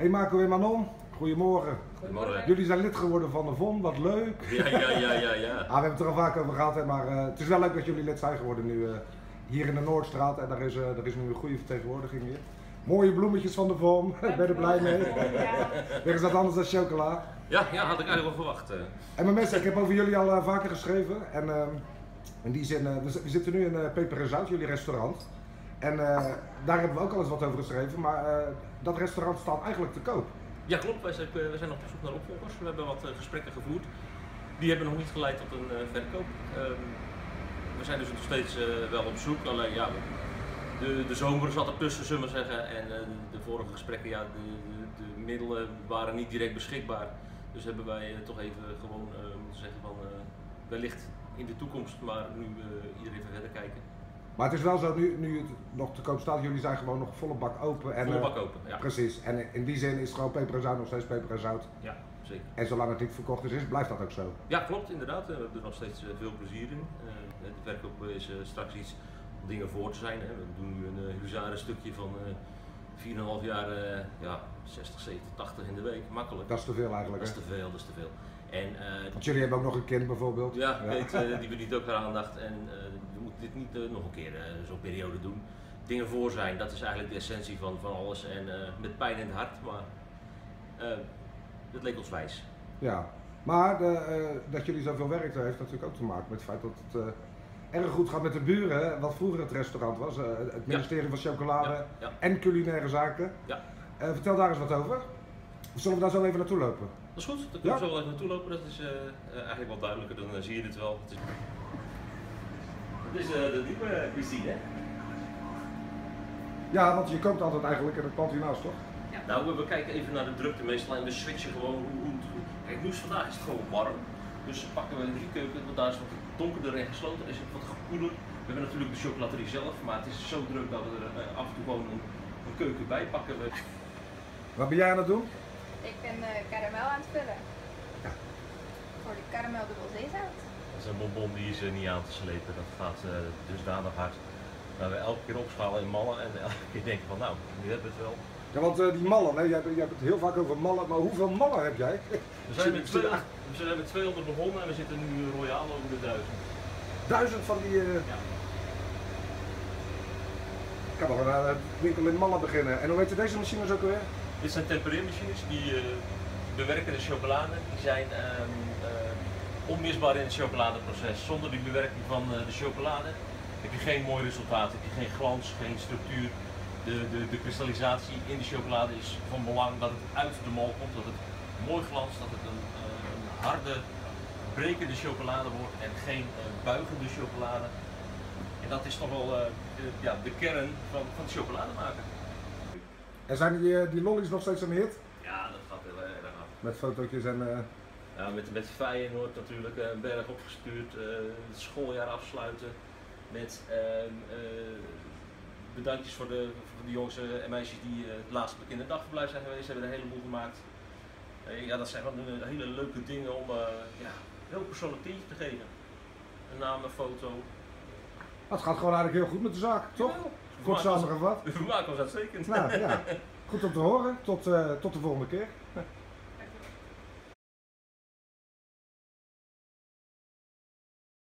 Hey Marco en Manon, goedemorgen. Goedemorgen. Jullie zijn lid geworden van de VOM, wat leuk. Ja. We hebben het er al vaak over gehad, hè, maar het is wel leuk dat jullie lid zijn geworden nu hier in de Noordstraat. En daar is nu een goede vertegenwoordiging hier. Mooie bloemetjes van de VOM, ik ben er blij mee. Weer is dat anders dan chocola. Ja, had ik eigenlijk wel verwacht. En mijn mensen, ik heb over jullie al vaker geschreven. En in die zin, we zitten nu in Peper en Zout, jullie restaurant. En daar hebben we ook al eens wat over geschreven, maar dat restaurant staat eigenlijk te koop. Ja, klopt. Wij zijn nog op zoek naar opvolgers. We hebben wat gesprekken gevoerd. Die hebben nog niet geleid tot een verkoop. We zijn dus nog steeds wel op zoek. Alleen ja, de zomer zat ertussen, zullen we zeggen. En de vorige gesprekken, ja, de middelen waren niet direct beschikbaar. Dus hebben wij toch even gewoon moeten zeggen van wellicht in de toekomst, maar nu iedereen even verder kijken. Maar het is wel zo, nu het nog te koop staat, jullie zijn gewoon nog volle bak open. En, volle bak open, ja. Precies, en in die zin is gewoon Peper en Zout nog steeds Peper en Zout. Ja, zeker. En zolang het niet verkocht is, blijft dat ook zo. Ja, klopt, inderdaad. We hebben er nog steeds veel plezier in. De verkoop is straks iets om dingen voor te zijn. Hè. We doen nu een huzarenstukje van 4,5 jaar, 60, 70, 80 in de week. Makkelijk. Dat is te veel eigenlijk. Dat is te veel, dat is te veel. En, want jullie hebben ook nog een kind bijvoorbeeld. Ja, die verdient ook haar aandacht en we moeten dit niet nog een keer zo'n periode doen. Dingen voor zijn, dat is eigenlijk de essentie van alles en met pijn in het hart, maar dat leek ons wijs. Ja, maar dat jullie zoveel werk heeft natuurlijk ook te maken met het feit dat het erg goed gaat met de buren, wat vroeger het restaurant was, het ministerie van Chocolade en Culinaire Zaken. Ja. Vertel daar eens wat over. Of zullen we daar zo even naartoe lopen? Dat is goed, daar kunnen we zo even naartoe lopen, dat is eigenlijk wat duidelijker, dan zie je dit wel. Het is de nieuwe Christine, hè? Ja, want je koopt altijd eigenlijk in het pand hiernaast, toch? Ja. Nou, we kijken even naar de drukte meestal en we switchen gewoon hoe het goed. Kijk, nu vandaag is het gewoon warm, dus pakken we die keuken, want daar is wat donkerder en gesloten, is het wat gekoeler. We hebben natuurlijk de chocolaterie zelf, maar het is zo druk dat we er af en toe gewoon een keuken bij pakken. Wat ben jij aan het doen? Ik ben karamel aan het vullen. Ja. Voor de karamel dubbel zeezout. Dat is een bonbon die is niet aan te slepen, dat gaat dusdanig hard. Dat we elke keer opschalen in mallen en elke keer denken van nou, nu hebben we het wel. Ja, want die mallen, hè, jij hebt het heel vaak over mallen, maar hoeveel mallen heb jij? We zijn met 200 begonnen en we zitten nu royaal over de 1000. 1000 van die... Ja. Ik kan wel een winkel in mallen beginnen. En hoe heet deze machines ook weer? Dit zijn tempereermachines die bewerken de chocolade. Die zijn onmisbaar in het chocoladeproces. Zonder die bewerking van de chocolade heb je geen mooi resultaat, heb je geen glans, geen structuur. De kristallisatie in de chocolade is van belang dat het uit de mal komt, dat het mooi glanst, dat het een harde, brekende chocolade wordt en geen buigende chocolade. En dat is toch wel de kern van het chocolade maken. En zijn die lollies nog steeds een hit? Ja, dat gaat heel erg af. Met fotootjes en... Ja, met Feyenoord natuurlijk, een berg opgestuurd, het schooljaar afsluiten met bedankjes voor de jongens en meisjes die het laatst op de kinderdagverblijf zijn geweest, hebben er een heleboel gemaakt. Ja, dat zijn gewoon hele leuke dingen om heel persoonlijk tintje te geven. Een naam, een foto. Het gaat gewoon eigenlijk heel goed met de zaak, toch? Kort samengevat. We maken ons uitstekend. Nou ja, goed om te horen. Tot de volgende keer.